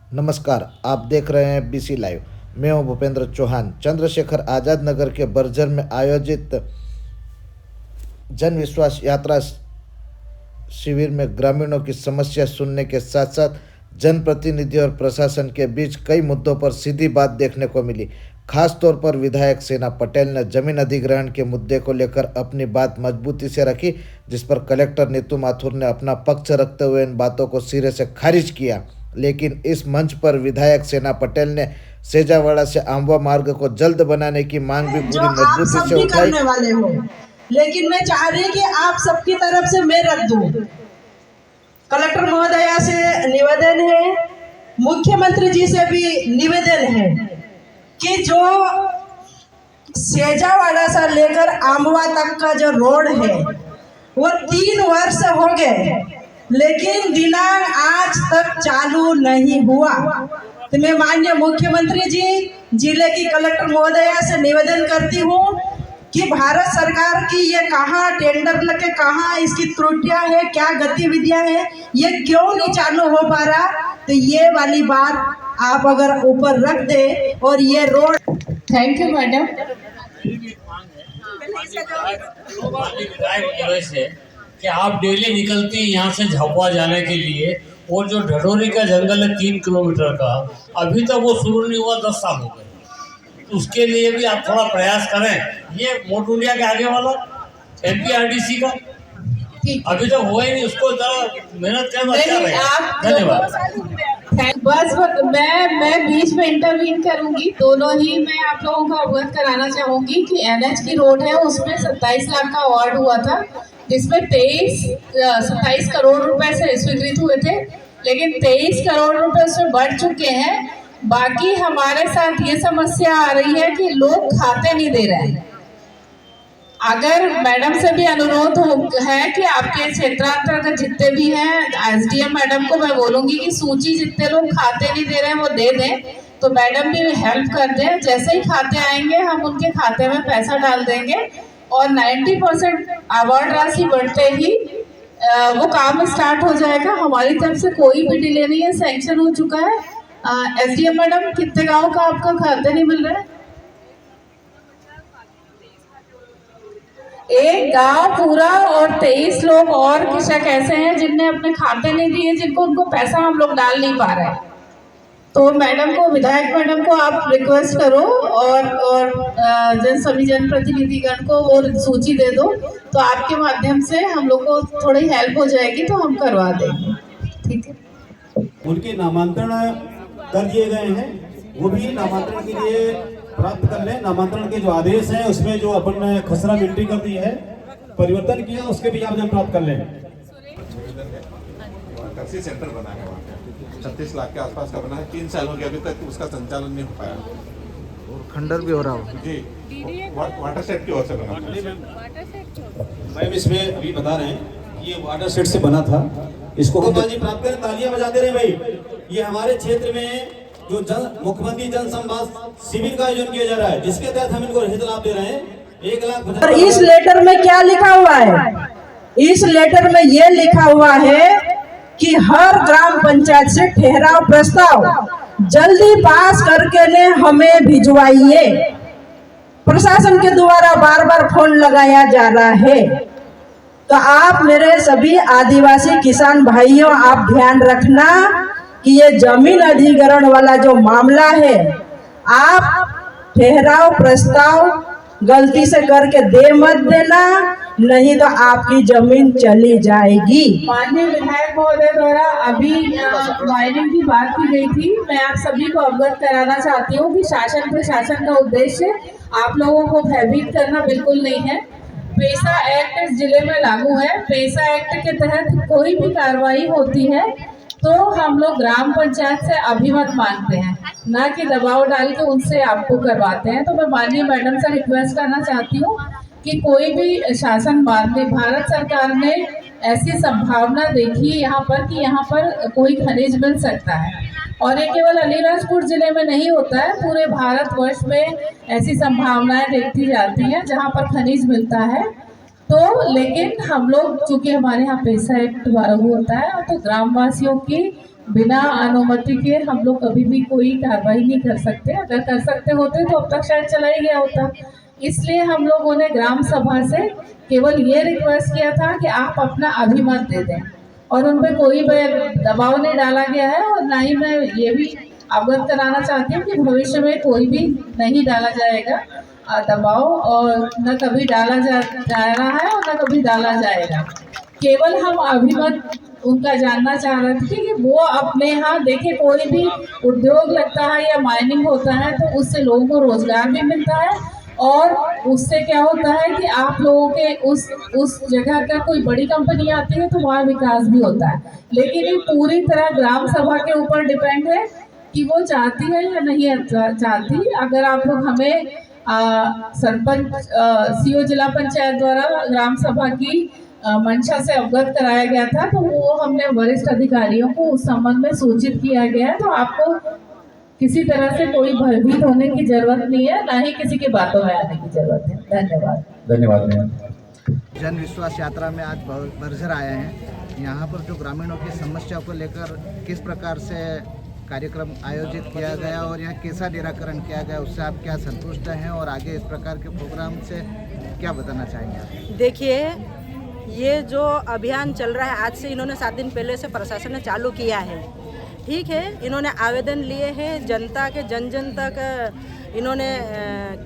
नमस्कार, आप देख रहे हैं बीसी लाइव। मैं हूं भूपेंद्र चौहान। चंद्रशेखर आज़ाद नगर के बर्जर में आयोजित जन विश्वास यात्रा शिविर में ग्रामीणों की समस्या सुनने के साथ साथ जनप्रतिनिधि और प्रशासन के बीच कई मुद्दों पर सीधी बात देखने को मिली। खास तौर पर विधायक सेना पटेल ने जमीन अधिग्रहण के मुद्दे को लेकर अपनी बात मजबूती से रखी, जिस पर कलेक्टर नीतू माथुर ने अपना पक्ष रखते हुए इन बातों को सिरे से खारिज किया। लेकिन इस मंच पर विधायक सेना पटेल ने सेजावाड़ा से आम्बा मार्ग को जल्द बनाने की मांग भी पूरी मजबूती से उठाई। करने वाले हो, लेकिन मैं चाह रही कि आप सबकी तरफ से मैं रख दूं। कलेक्टर महोदया से निवेदन है, मुख्यमंत्री जी से भी निवेदन है कि जो सेजावाड़ा से लेकर आम्बा तक का जो रोड है वो 3 वर्ष हो गए, लेकिन दिनांक आज तक चालू नहीं हुआ। तो मैं माननीय मुख्यमंत्री जी, जिले की कलेक्टर महोदया से निवेदन करती हूँ कि भारत सरकार की ये कहाँ टेंडर लगे, कहाँ इसकी त्रुटियां है, क्या गतिविधियां हैं, ये क्यों नहीं चालू हो पा रहा। तो ये वाली बात आप अगर ऊपर रख दे और ये रोड। Thank you madam. कि आप डेली निकलती हैं यहाँ से झाबुआ जाने के लिए, और जो ढढोरी का जंगल है 3 किलोमीटर का, अभी तक वो शुरू नहीं हुआ, 10 साल हो गए। उसके लिए भी आप थोड़ा प्रयास करें। ये मोट इंडिया के आगे वाला MPRDC का अभी तक हुआ ही नहीं, उसको जरा मेहनत करना। धन्यवाद। बस मैं बीच में इंटरवीन करूंगी। दोनों ही मैं आप लोगों को अवगत कराना चाहूंगी कि NH की रोड है, उसमें 27 लाख का अवार्ड हुआ था, जिसमें 27 करोड़ रुपए से स्वीकृत हुए थे, लेकिन 23 करोड़ रुपए उसमें बढ़ चुके हैं। बाकी हमारे साथ ये समस्या आ रही है कि लोग खाते नहीं दे रहे हैं। अगर मैडम से भी अनुरोध है कि आपके क्षेत्रांतर्गत जितने भी हैं, SDM मैडम को मैं बोलूँगी कि सूची जितने लोग खाते नहीं दे रहे हैं वो दे दें, तो मैडम भी हेल्प कर दें। जैसे ही खाते आएंगे हम उनके खाते में पैसा डाल देंगे और 90% अवार्ड राशि बढ़ते ही वो काम स्टार्ट हो जाएगा। हमारी तरफ से कोई भी डिले नहीं है, सैंक्शन हो चुका है। SDM मैडम, कितने गाँव का आपका खाते नहीं मिल रहा है? एक गांव पूरा, और 23 लोग और कृषक ऐसे हैं जिनने अपने खाते नहीं दिए, जिनको उनको पैसा हम लोग डाल नहीं पा रहे हैं। तो मैडम को, विधायक मैडम को आप रिक्वेस्ट करो और सभी जनप्रतिनिधिगण को वो सूची दे दो, तो आपके माध्यम से हम लोग को थोड़ी हेल्प हो जाएगी, तो हम करवा देंगे। ठीक है। उनके नामांतरण कर दिए गए हैं, वो भी नामांतरण के लिए प्राप्त कर लें। नामांतरण के जो आदेश हैं उसमें जो अपन खसरा मिल्ट्री कर दी है, परिवर्तन किया, उसके भी आवेदन प्राप्त कर लें। टैक्सी सेंटर बना है वहाँ पे, 36 लाख के आसपास का बना है। 3 साल हो गया, अभी तक उसका संचालन नहीं हो पाया और खंडर भी हो रहा हो जी। वाटर सेट की ओर से बना मैम, इसमें अभी बता रहे हैं ये वाटर सेट से बना था। इसको जी प्राप्त करें, तालियां बजाते रहे भाई। ये हमारे क्षेत्र में जो मुख्यमंत्री जन संवाद शिविर का आयोजन किया जा रहा है, जिसके तहत हम इनको हित लाभ दे रहे हैं। 1 लाख। और इस लेटर में क्या लिखा हुआ है? इस लेटर में ये लिखा हुआ है कि हर ग्राम पंचायत से ठहराव प्रस्ताव जल्दी पास करके ने हमें भिजवाइए। प्रशासन के द्वारा बार बार फोन लगाया जा रहा है। तो आप मेरे सभी आदिवासी किसान भाइयों, आप ध्यान रखना कि ये जमीन अधिग्रहण वाला जो मामला है, आप ठहराव प्रस्ताव गलती से करके दे मत देना, नहीं तो आपकी जमीन चली जाएगी। माननीय विधायक महोदय द्वारा अभी माइनिंग की बात की गई थी। मैं आप सभी को अवगत कराना चाहती हूँ कि शासन प्रशासन का उद्देश्य आप लोगों को भयभीत करना बिल्कुल नहीं है। पेसा एक्ट इस जिले में लागू है। पेसा एक्ट के तहत कोई भी कार्रवाई होती है तो हम लोग ग्राम पंचायत से अभिमत मांगते हैं, ना कि दबाव डाल के उनसे आपको करवाते हैं। तो मैं माननीय मैडम से रिक्वेस्ट करना चाहती हूँ कि कोई भी शासन भारत सरकार ने ऐसी संभावना देखी है यहाँ पर कि यहाँ पर कोई खनिज मिल सकता है, और ये केवल अलीराजपुर जिले में नहीं होता है, पूरे भारतवर्ष में ऐसी संभावनाएं देखी जाती हैं जहाँ पर खनिज मिलता है। तो लेकिन हम लोग, चूंकि हमारे यहाँ पेसा एक्ट लागू होता है, तो ग्रामवासियों की बिना अनुमति के हम लोग कभी भी कोई कार्रवाई नहीं कर सकते। अगर कर सकते होते तो अब तक शायद चला ही गया होता। इसलिए हम लोगों ने ग्राम सभा से केवल ये रिक्वेस्ट किया था कि आप अपना अभिमत दे दें, और उन पर कोई दबाव नहीं डाला गया है। और ना ही मैं ये भी अवगत कराना चाहती हूँ कि भविष्य में कोई भी नहीं डाला जाएगा दबाव, और न कभी डाला जा रहा है और न कभी डाला जाएगा। केवल हम अभिमत उनका जानना चाह रहे थे कि वो अपने यहाँ देखे, कोई भी उद्योग लगता है या माइनिंग होता है तो उससे लोगों को रोजगार भी मिलता है, और उससे क्या होता है कि आप लोगों के उस जगह का कोई बड़ी कंपनी आती है तो वहाँ विकास भी होता है। लेकिन ये पूरी तरह ग्राम सभा के ऊपर डिपेंड है कि वो चाहती है या नहीं चाहती। अगर आप लोग हमें सरपंच सीओ जिला पंचायत द्वारा ग्राम सभा की मंशा से अवगत कराया गया था, तो वो हमने वरिष्ठ अधिकारियों को उस संबंध में सूचित किया गया है। तो आपको किसी तरह से कोई भयभीत होने की जरूरत नहीं है, ना ही किसी की बातों में आने की जरूरत है। धन्यवाद। धन्यवाद मैम। जन विश्वास यात्रा में आज बरसर आए हैं। यहाँ पर जो ग्रामीणों की समस्या को लेकर किस प्रकार से कार्यक्रम आयोजित किया गया और यहाँ कैसा निराकरण किया गया, उससे आप क्या संतुष्ट हैं और आगे इस प्रकार के प्रोग्राम से क्या बताना चाहेंगे आप? देखिए, ये जो अभियान चल रहा है आज से, इन्होंने 7 दिन पहले से प्रशासन ने चालू किया है। ठीक है, इन्होंने आवेदन लिए हैं जनता के, जन तक इन्होंने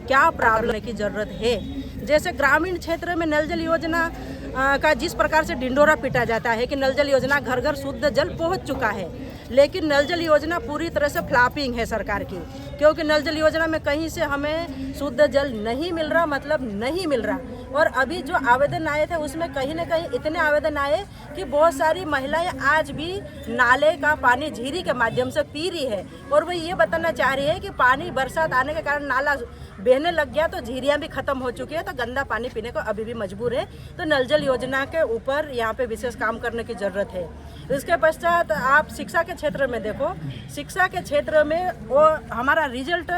क्या प्रॉब्लम की ज़रूरत है। जैसे ग्रामीण क्षेत्र में नल जल योजना का जिस प्रकार से ढिंढोरा पीटा जाता है कि नल जल योजना घर घर शुद्ध जल पहुंच चुका है, लेकिन नल जल योजना पूरी तरह से फ्लॉपिंग है सरकार की, क्योंकि नल जल योजना में कहीं से हमें शुद्ध जल नहीं मिल रहा, मतलब नहीं मिल रहा। और अभी जो आवेदन आए थे उसमें कहीं ना कहीं इतने आवेदन आए कि बहुत सारी महिलाएं आज भी नाले का पानी झीरी के माध्यम से पी रही है, और वो ये बताना चाह रही है कि पानी बरसात आने के कारण नाला बहने लग गया तो झीरियाँ भी खत्म हो चुकी है, तो गंदा पानी पीने को अभी भी मजबूर है। तो नल जल योजना के ऊपर यहाँ पे विशेष काम करने की ज़रूरत है। इसके पश्चात आप शिक्षा के क्षेत्र में देखो, शिक्षा के क्षेत्र में वो हमारा रिजल्ट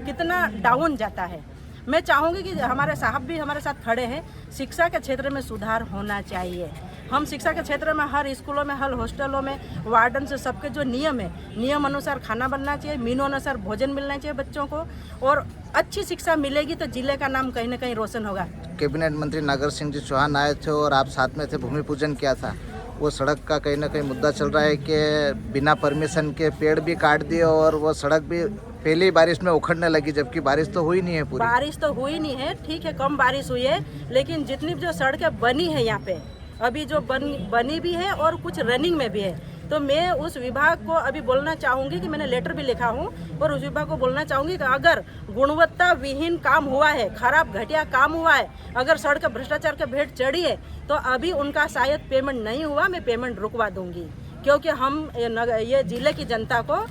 कितना डाउन जाता है। मैं चाहूँगी कि हमारे साहब भी हमारे साथ खड़े हैं, शिक्षा के क्षेत्र में सुधार होना चाहिए। हम शिक्षा के क्षेत्र में हर स्कूलों में, हर हॉस्टलों में वार्डन से सबके जो नियम है, नियम अनुसार खाना बनना चाहिए, मीनू अनुसार भोजन मिलना चाहिए बच्चों को, और अच्छी शिक्षा मिलेगी तो जिले का नाम कहीं ना कहीं रोशन होगा। कैबिनेट मंत्री नागर सिंह जी चौहान आए थे और आप साथ में थे, भूमि पूजन किया था। वो सड़क का कहीं ना कहीं मुद्दा चल रहा है कि बिना परमिशन के पेड़ भी काट दिए और वो सड़क भी पहली बारिश में उखड़ने लगी, जबकि बारिश तो हुई नहीं है पूरी। बारिश तो हुई नहीं है, ठीक है, कम बारिश हुई है, लेकिन जितनी जो सड़कें बनी है यहाँ पे, अभी जो बनी भी है और कुछ रनिंग में भी है, तो मैं उस विभाग को अभी बोलना चाहूँगी कि मैंने लेटर भी लिखा हूँ, और उस विभाग को बोलना चाहूँगी कि अगर गुणवत्ता विहीन काम हुआ है, खराब घटिया काम हुआ है, अगर सड़क भ्रष्टाचार के भेंट चढ़ी है, तो अभी उनका शायद पेमेंट नहीं हुआ, मैं पेमेंट रुकवा दूँगी। क्योंकि हम ये जिले की जनता को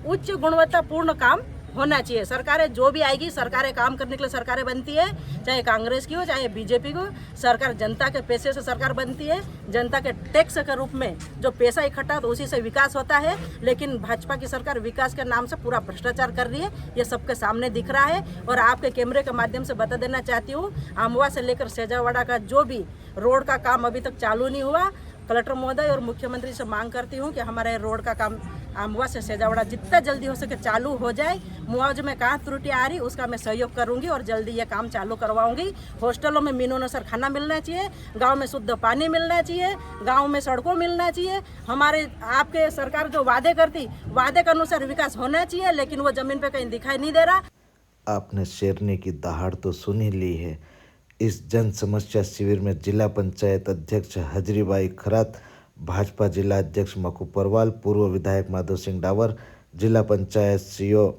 उच्च गुणवत्तापूर्ण काम होना चाहिए। सरकारें जो भी आएगी, सरकारें काम करने के लिए सरकारें बनती है, चाहे कांग्रेस की हो चाहे बीजेपी को। सरकार जनता के पैसे से सरकार बनती है, जनता के टैक्स के रूप में जो पैसा इकट्ठा तो उसी से विकास होता है। लेकिन भाजपा की सरकार विकास के नाम से पूरा भ्रष्टाचार कर रही है, ये सबके सामने दिख रहा है। और आपके कैमरे के माध्यम से बता देना चाहती हूँ, आमवा से लेकर सेजावाड़ा का जो भी रोड का काम अभी तक चालू नहीं हुआ, कलेक्टर महोदय और मुख्यमंत्री से मांग करती हूँ कि हमारे रोड का काम आमवा से सेजावाड़ा जितना जल्दी हो सके चालू हो जाए। मुआवजे में कहाँ त्रुटि आ रही उसका मैं सहयोग करूंगी और जल्दी ये काम चालू करवाऊंगी। हॉस्टलों में मीनू अनुसार खाना मिलना चाहिए, गांव में शुद्ध पानी मिलना चाहिए, गांव में सड़कों मिलना चाहिए। हमारे आपके सरकार जो वादे करती, वादे के अनुसार विकास होना चाहिए, लेकिन वो जमीन पे कहीं दिखाई नहीं दे रहा। आपने शेरनी की दहाड़ तो सुन ही ली है। इस जन समस्या शिविर में जिला पंचायत अध्यक्ष हजरीबाई खरात, भाजपा जिला अध्यक्ष मकू परवाल, पूर्व विधायक माधव सिंह डावर, जिला पंचायत सीओ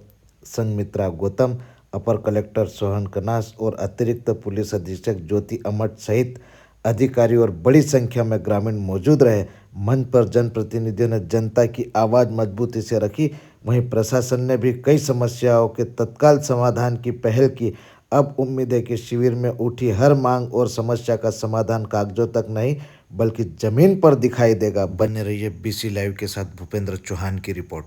संगमित्रा गौतम, अपर कलेक्टर सोहन कनास और अतिरिक्त पुलिस अधीक्षक ज्योति अमठ सहित अधिकारी और बड़ी संख्या में ग्रामीण मौजूद रहे। मंच पर जनप्रतिनिधियों ने जनता की आवाज़ मजबूती से रखी। वहीं प्रशासन ने भी कई समस्याओं के तत्काल समाधान की पहल की। अब उम्मीद है कि शिविर में उठी हर मांग और समस्या का समाधान कागजों तक नहीं बल्कि जमीन पर दिखाई देगा। बने रहिए BC लाइव के साथ। भूपेंद्र चौहान की रिपोर्ट।